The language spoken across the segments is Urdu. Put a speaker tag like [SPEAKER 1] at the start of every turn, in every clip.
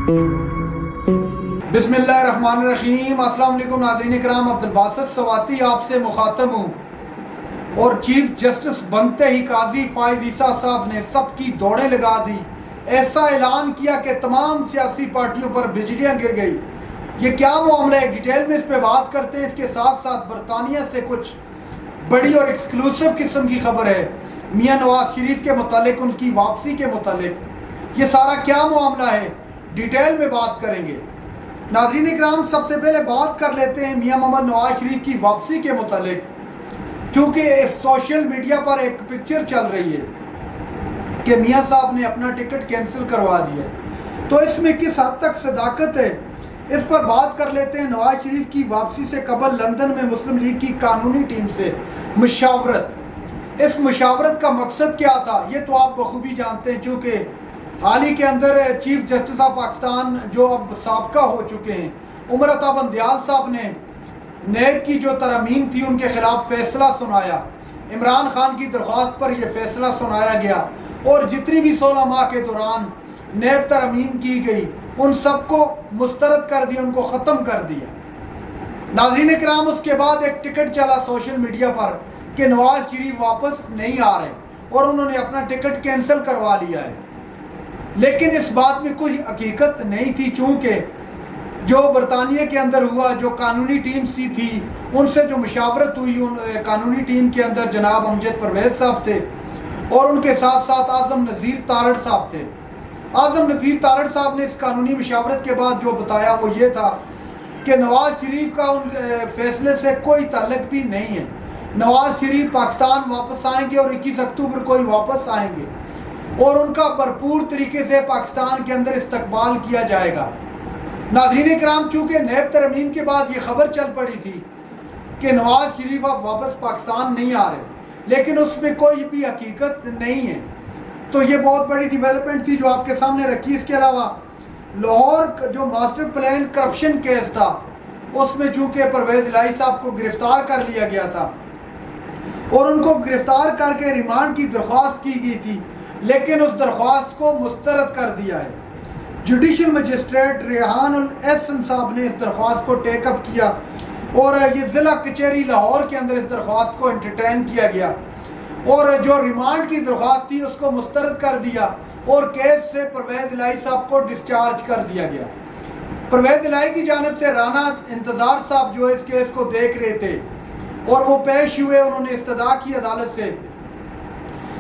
[SPEAKER 1] بسم اللہ الرحمن الرحیم۔ السلام علیکم ناظرین کرام، عبدالباسط سواتی آپ سے مخاطب ہوں۔ اور چیف جسٹس بنتے ہی قاضی فائز عیسیٰ صاحب نے سب کی دوڑیں لگا دی، ایسا اعلان کیا کہ تمام سیاسی پارٹیوں پر بجلیاں گر گئی۔ یہ کیا معاملہ ہے، ڈیٹیل میں اس پہ بات کرتے ہیں۔ اس کے ساتھ ساتھ برطانیہ سے کچھ بڑی اور ایکسکلوسیو قسم کی خبر ہے میاں نواز شریف کے متعلق، ان کی واپسی کے متعلق۔ یہ سارا کیا معاملہ ہے، ڈیٹیل میں بات کریں گے۔ ناظرین اکرام، سب سے پہلے بات کر لیتے ہیں میاں محمد نواز شریف کی واپسی کے متعلق، چونکہ سوشل میڈیا پر ایک پکچر چل رہی ہے کہ میاں صاحب نے اپنا ٹکٹ کینسل کروا دیا، تو اس میں کس حد تک صداقت ہے، اس پر بات کر لیتے ہیں۔ نواز شریف کی واپسی سے قبل لندن میں مسلم لیگ کی قانونی ٹیم سے مشاورت، اس مشاورت کا مقصد کیا تھا یہ تو آپ بخوبی جانتے ہیں، چونکہ حال ہی کے اندر چیف جسٹس آف پاکستان جو اب سابقہ ہو چکے ہیں عمر عطا بندیال صاحب نے نیب کی جو ترامیم تھی ان کے خلاف فیصلہ سنایا۔ عمران خان کی درخواست پر یہ فیصلہ سنایا گیا، اور جتنی بھی 16 ماہ کے دوران نیب ترامیم کی گئی ان سب کو مسترد کر دیا، ان کو ختم کر دیا۔ ناظرین کرام، اس کے بعد ایک ٹکٹ چلا سوشل میڈیا پر کہ نواز شریف واپس نہیں آ رہے، اور انہوں نے اپنا ٹکٹ کینسل کروا لیا ہے۔ لیکن اس بات میں کوئی حقیقت نہیں تھی، چونکہ جو برطانیہ کے اندر ہوا، جو قانونی ٹیم سی تھی ان سے جو مشاورت ہوئی، ان قانونی ٹیم کے اندر جناب امجد پرویز صاحب تھے، اور ان کے ساتھ ساتھ اعظم نذیر تارڑ صاحب تھے۔ اعظم نذیر تارڑ صاحب نے اس قانونی مشاورت کے بعد جو بتایا وہ یہ تھا کہ نواز شریف کا ان فیصلے سے کوئی تعلق بھی نہیں ہے، نواز شریف پاکستان واپس آئیں گے اور 21 اکتوبر کو ہی واپس آئیں گے، اور ان کا بھرپور طریقے سے پاکستان کے اندر استقبال کیا جائے گا۔ ناظرین کرام، چونکہ نیب ترمیم کے بعد یہ خبر چل پڑی تھی کہ نواز شریف اب واپس پاکستان نہیں آ رہے، لیکن اس میں کوئی بھی حقیقت نہیں ہے، تو یہ بہت بڑی ڈیولپمنٹ تھی جو آپ کے سامنے رکھی۔ اس کے علاوہ لاہور جو ماسٹر پلان کرپشن کیس تھا اس میں چونکہ پرویز الہی صاحب کو گرفتار کر لیا گیا تھا، اور ان کو گرفتار کر کے ریمانڈ کی درخواست کی گئی تھی، لیکن اس درخواست کو مسترد کر دیا ہے۔ جوڈیشل مجسٹریٹ ریحان الاحسن صاحب نے اس درخواست کو ٹیک اپ کیا، اور یہ ضلع کچہری لاہور کے اندر اس درخواست کو انٹرٹین کیا گیا، اور جو ریمانڈ کی درخواست تھی اس کو مسترد کر دیا، اور کیس سے پرویز الہی صاحب کو ڈسچارج کر دیا گیا۔ پرویز الہی کی جانب سے رانا انتظار صاحب جو اس کیس کو دیکھ رہے تھے، اور وہ پیش ہوئے، انہوں نے استدعا کی عدالت سے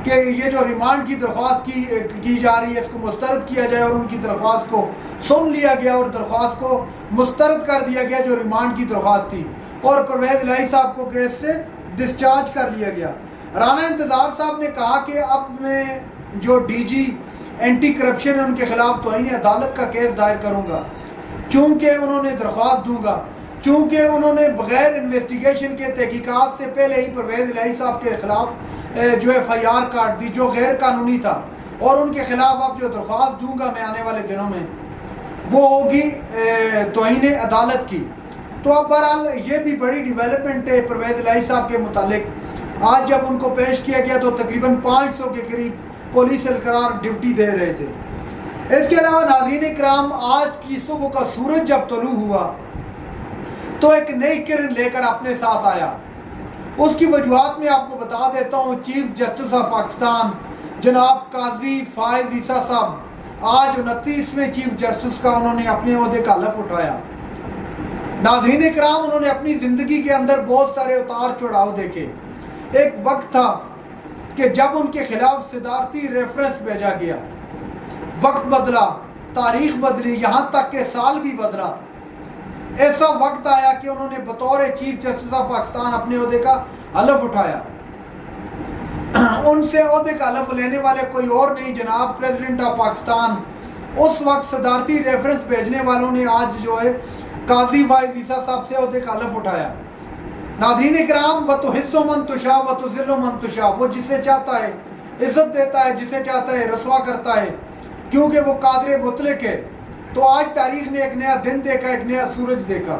[SPEAKER 1] کہ یہ جو ریمانڈ کی درخواست کی جا رہی ہے اس کو مسترد کیا جائے، اور ان کی درخواست کو سن لیا گیا اور درخواست کو مسترد کر دیا گیا جو ریمانڈ کی درخواست تھی، اور پرویز الہی صاحب کو کیس سے ڈسچارج کر لیا گیا۔ رانا انتظار صاحب نے کہا کہ اب میں جو ڈی جی اینٹی کرپشن ہے ان کے خلاف توہین عدالت کا کیس دائر کروں گا، چونکہ انہوں نے درخواست دوں گا، چونکہ انہوں نے بغیر انویسٹیگیشن کے تحقیقات سے پہلے ہی پرویز الہی صاحب کے خلاف جو FIR کاٹ دی جو غیر قانونی تھا، اور ان کے خلاف اب جو درخواست دوں گا میں آنے والے دنوں میں وہ ہوگی توہین عدالت کی۔ تو اب بہرحال یہ بھی بڑی ڈیولپمنٹ ہے پرویز الہی صاحب کے متعلق۔ آج جب ان کو پیش کیا گیا تو تقریباً 500 کے قریب پولیس اہلکار ڈیوٹی دے رہے تھے۔ اس کے علاوہ ناظرین کرام، آج کی صبح کا سورج جب طلوع ہوا تو ایک نئی کرن لے کر اپنے ساتھ آیا۔ اس کی وجوہات میں آپ کو بتا دیتا ہوں۔ چیف جسٹس آف پاکستان جناب قاضی فائز عیسیٰ صاحب آج 29ویں چیف جسٹس کا انہوں نے اپنے عہدے کا حلف اٹھایا۔ ناظرین کرام، انہوں نے اپنی زندگی کے اندر بہت سارے اتار چڑھاؤ دیکھے۔ ایک وقت تھا کہ جب ان کے خلاف صدارتی ریفرنس بھیجا گیا، وقت بدلا، تاریخ بدلی، یہاں تک کہ سال بھی بدلا۔ ایسا وقت آیا کہ انہوں نے بطور چیف جسٹس آف پاکستان اپنے عہدے کا حلف اٹھایا۔ ان سے عہدے کا حلف لینے والے کوئی اور نہیں، جناب پریزیڈنٹ آف پاکستان۔ اس وقت صدارتی ریفرنس بھیجنے والوں نے آج جو ہے قاضی فائز عیسیٰ صاحب سے عہدے کا حلف اٹھایا۔ ناظرین کرام، وَتُعِزُّ مَن تَشَاءُ وَتُذِلُّ مَن تَشَاءُ، وہ جسے چاہتا ہے عزت دیتا ہے، جسے چاہتا ہے رسوا کرتا ہے، کیونکہ وہ قادر مطلق ہے۔ تو آج تاریخ نے ایک نیا دن دیکھا، ایک نیا سورج دیکھا۔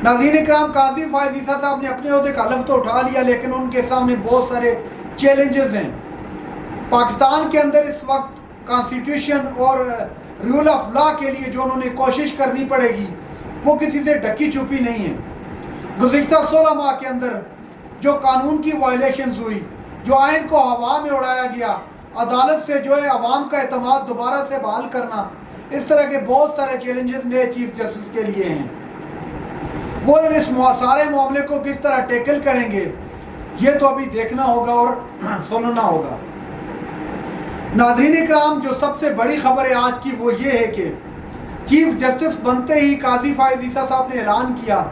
[SPEAKER 1] ناظرین کرام، قاضی فائز عیسیٰ صاحب نے اپنے عہدے کا حلف تو اٹھا لیا، لیکن ان کے سامنے بہت سارے چیلنجز ہیں۔ پاکستان کے اندر اس وقت کانسٹیٹیوشن اور رول آف لا کے لیے جو انہوں نے کوشش کرنی پڑے گی وہ کسی سے ڈھکی چھپی نہیں ہے۔ گزشتہ 16 ماہ کے اندر جو قانون کی وائلیشنز ہوئی، جو آئین کو ہوا میں اڑایا گیا، عدالت سے جو ہے عوام کا اعتماد دوبارہ سے بحال کرنا، اس طرح کے بہت سارے چیلنجز نئے چیف جسٹس کے لیے ہیں۔ وہ اس سارے معاملے کو کس طرح ٹیکل کریں گے یہ تو ابھی دیکھنا ہوگا اور سننا ہوگا۔ ناظرین اکرام، جو سب سے بڑی خبر ہے آج کی وہ یہ ہے کہ چیف جسٹس بنتے ہی قاضی فائز عیسیٰ صاحب نے اعلان کیا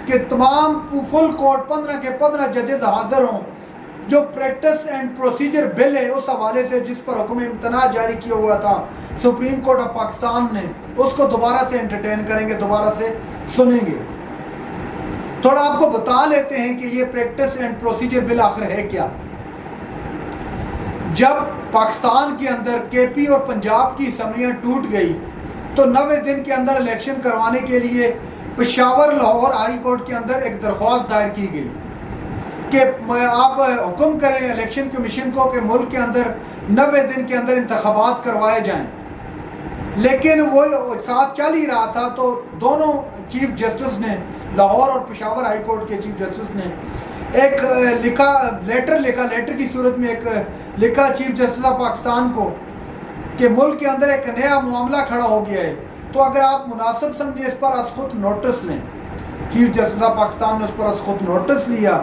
[SPEAKER 1] کہ تمام فل کورٹ 15 کے 15 ججز حاضر ہوں۔ جو پریکٹس اینڈ پروسیجر بل ہے اس حوالے سے جس پر حکم امتناع جاری کیا ہوا تھا سپریم کورٹ آف پاکستان نے، اس کو دوبارہ سے انٹرٹین کریں گے، دوبارہ سے سنیں گے۔ تھوڑا آپ کو بتا لیتے ہیں کہ یہ پریکٹس اینڈ پروسیجر بل آخر ہے کیا۔ جب پاکستان کے اندر کے پی اور پنجاب کی اسمبلیاں ٹوٹ گئی تو 90 دن کے اندر الیکشن کروانے کے لیے پشاور لاہور ہائی کورٹ کے اندر ایک درخواست دائر کی گئی کہ آپ حکم کریں الیکشن کمیشن کو کہ ملک کے اندر 90 دن کے اندر انتخابات کروائے جائیں، لیکن وہ ساتھ چل ہی رہا تھا تو دونوں چیف جسٹس نے، لاہور اور پشاور ہائی کورٹ کے چیف جسٹس نے ایک لیٹر کی صورت میں ایک لکھا چیف جسٹس آف پاکستان کو کہ ملک کے اندر ایک نیا معاملہ کھڑا ہو گیا ہے، تو اگر آپ مناسب سمجھیں اس پر از خود نوٹس لیں۔ چیف جسٹس آف پاکستان نے اس پر از خود نوٹس لیا،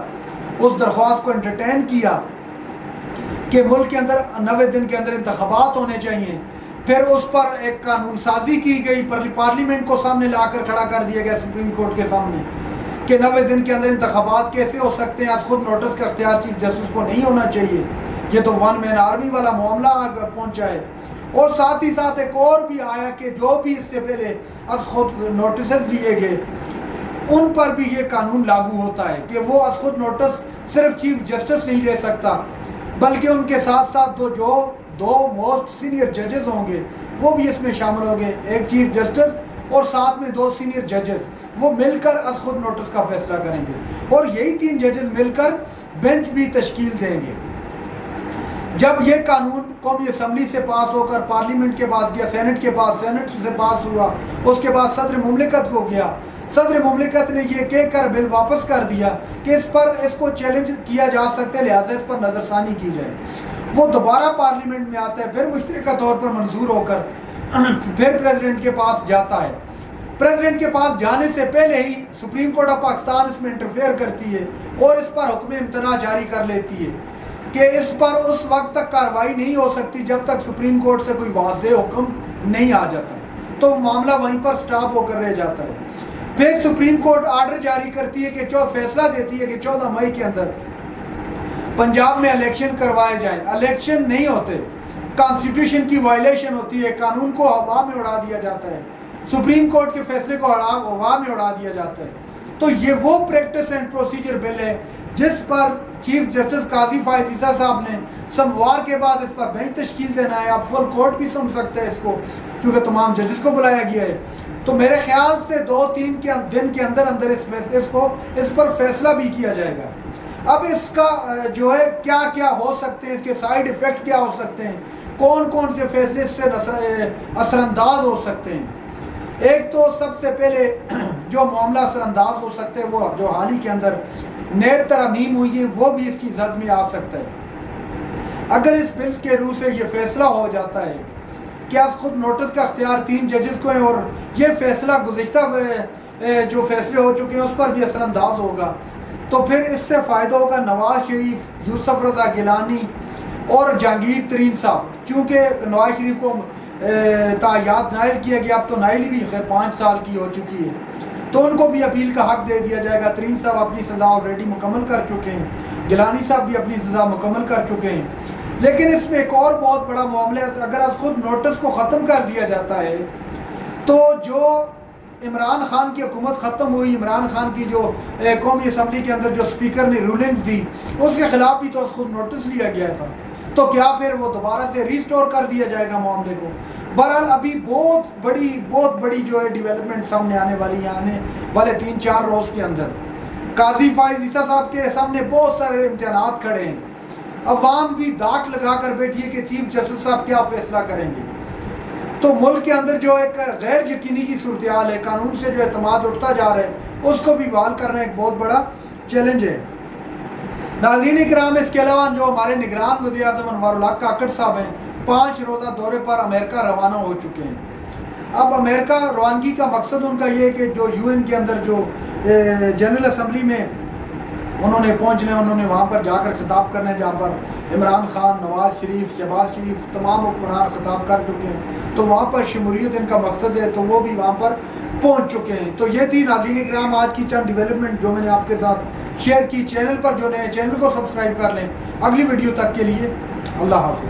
[SPEAKER 1] اس درخواست کو انٹرٹین کیا کہ ملک کے اندر 90 دن کے اندر انتخابات ہونے چاہیے۔ پھر اس پر ایک قانون سازی کی گئی، پارلیمنٹ کو سامنے لا کر کھڑا کر دیا گیا سپریم کورٹ کے سامنے کہ 90 دن کے اندر انتخابات کیسے ہو سکتے ہیں، از خود نوٹس کا اختیار چیف جسٹس کو نہیں ہونا چاہیے، یہ تو ون مین آرمی والا معاملہ پہنچا ہے۔ اور ساتھ ہی ساتھ ایک اور بھی آیا کہ جو بھی اس سے پہلے از خود نوٹسز لیے گئے ان پر بھی یہ قانون لاگو ہوتا ہے کہ وہ از خود نوٹس صرف چیف جسٹس نہیں لے سکتا بلکہ ان کے ساتھ ساتھ دو موسٹ سینئر ججز ہوں گے وہ بھی اس میں شامل ہوں گے، ایک چیف جسٹس اور ساتھ میں 2 سینئر ججز، وہ مل کر از خود نوٹس کا فیصلہ کریں گے اور یہی 3 ججز مل کر بینچ بھی تشکیل دیں گے۔ جب یہ قانون قومی اسمبلی سے پاس ہو کر پارلیمنٹ کے پاس گیا، سینٹ کے پاس، سینٹ سے پاس ہوا، اس کے بعد صدر مملکت کو گیا، صدر مملکت نے یہ کہہ کر بل واپس کر دیا کہ اس کو چیلنج کیا جا سکتا ہے، لہٰذا اس پر نظر ثانی کی جائے۔ وہ دوبارہ پارلیمنٹ میں آتا ہے، پھر مشترکہ طور پر منظور ہو کر پھر پریزیڈنٹ کے پاس جاتا ہے۔ پریزیڈنٹ کے پاس جانے سے پہلے ہی سپریم کورٹ آف پاکستان اس میں انٹرفیئر کرتی ہے اور اس پر حکم امتناع جاری کر لیتی ہے کہ اس پر اس وقت تک کارروائی نہیں ہو سکتی جب تک سپریم کورٹ سے کوئی واضح حکم نہیں آ جاتا، تو معاملہ وہیں پر سٹاپ ہو کر رہ جاتا ہے۔ پھر سپریم کورٹ آرڈر جاری کرتی ہے کہ فیصلہ دیتی ہے کہ 14 مئی کے اندر پنجاب میں الیکشن کروائے جائیں۔ الیکشن نہیں ہوتے، کانسٹیٹیوشن کی وائلیشن ہوتی ہے، قانون کو ہوا میں اڑا دیا جاتا ہے، سپریم کورٹ کے فیصلے کو ہوا میں اڑا دیا جاتا ہے۔ تو یہ وہ پریکٹس اینڈ پروسیجر بل ہے جس پر چیف جسٹس قاضی فائز عیسیٰ صاحب نے سموار کے بعد اس پر بینچ تشکیل دینا ہے۔ آپ فل کورٹ بھی سن سکتے ہیں اس کو کیونکہ تمام ججز کو بلایا گیا ہے۔ تو میرے خیال سے 2-3 دن کے اندر اندر اس پر فیصلہ بھی کیا جائے گا۔ اب اس کا جو ہے کیا کیا ہو سکتے ہیں، اس کے سائیڈ ایفیکٹ کیا ہو سکتے ہیں، کون کون سے فیصلے اس سے اثر انداز ہو سکتے ہیں۔ ایک تو سب سے پہلے جو معاملہ اثر انداز ہو سکتے ہیں وہ جو حال ہی کے اندر نیب ترامیم ہوئی ہیں وہ بھی اس کی زد میں آ سکتا ہے۔ اگر اس بل کے روح سے یہ فیصلہ ہو جاتا ہے کہ از خود نوٹس کا اختیار 3 ججز کو ہے اور یہ فیصلہ گزشتہ جو فیصلے ہو چکے ہیں اس پر بھی اثر انداز ہوگا، تو پھر اس سے فائدہ ہوگا نواز شریف، یوسف رضا گیلانی اور جہانگیر ترین صاحب۔ چونکہ نواز شریف کو تایاد نائل کیا گیا، اب تو نائل بھی 5 سال کی ہو چکی ہے، تو ان کو بھی اپیل کا حق دے دیا جائے گا۔ ترین صاحب اپنی سزا آلریڈی مکمل کر چکے ہیں، گیلانی صاحب بھی اپنی سزا مکمل کر چکے ہیں۔ لیکن اس میں ایک اور بہت بڑا معاملہ ہے، اگر از خود نوٹس کو ختم کر دیا جاتا ہے تو جو عمران خان کی حکومت ختم ہوئی، عمران خان کی جو قومی اسمبلی کے اندر جو اسپیکر نے رولنگز دی اس کے خلاف بھی تو از خود نوٹس لیا گیا تھا، تو کیا پھر وہ دوبارہ سے ریسٹور کر دیا جائے گا معاملے کو؟ بہرحال ابھی بہت بڑی جو ہے ڈیولپمنٹ سامنے آنے والی ہے آنے والے 3-4 روز کے اندر۔ قاضی فائز عیسیٰ صاحب کے سامنے بہت سارے امتحانات کھڑے ہیں، عوام بھی داغ لگا کر بیٹھی ہے کہ چیف جسٹس صاحب کیا فیصلہ کریں گے۔ تو ملک کے اندر جو ایک غیر یقینی کی صورتحال ہے، قانون سے جو اعتماد اٹھتا جا رہا ہے، اس کو بھی بحال کرنا ایک بہت بڑا چیلنج ہے۔ ناظرین اکرام، اس کے علاوہ جو ہمارے نگران وزیر اعظم انوار الحق کاکڑ صاحب ہیں، 5 روزہ دورے پر امریکہ روانہ ہو چکے ہیں۔ اب امریکہ روانگی کا مقصد ان کا یہ ہے کہ جو یو این کے اندر جو جنرل اسمبلی میں انہوں نے پہنچنا ہے، انہوں نے وہاں پر جا کر خطاب کرنا ہے، جہاں پر عمران خان، نواز شریف، شہباز شریف تمام حکمران خطاب کر چکے ہیں، تو وہاں پر شمولیت ان کا مقصد ہے، تو وہ بھی وہاں پر پہنچ چکے ہیں۔ تو یہ تھی ناظرین اکرام آج کی چند ڈیولپمنٹ جو میں نے آپ کے ساتھ شیئر کی۔ چینل پر جو نئے چینل کو سبسکرائب کر لیں۔ اگلی ویڈیو تک کے لیے اللہ حافظ۔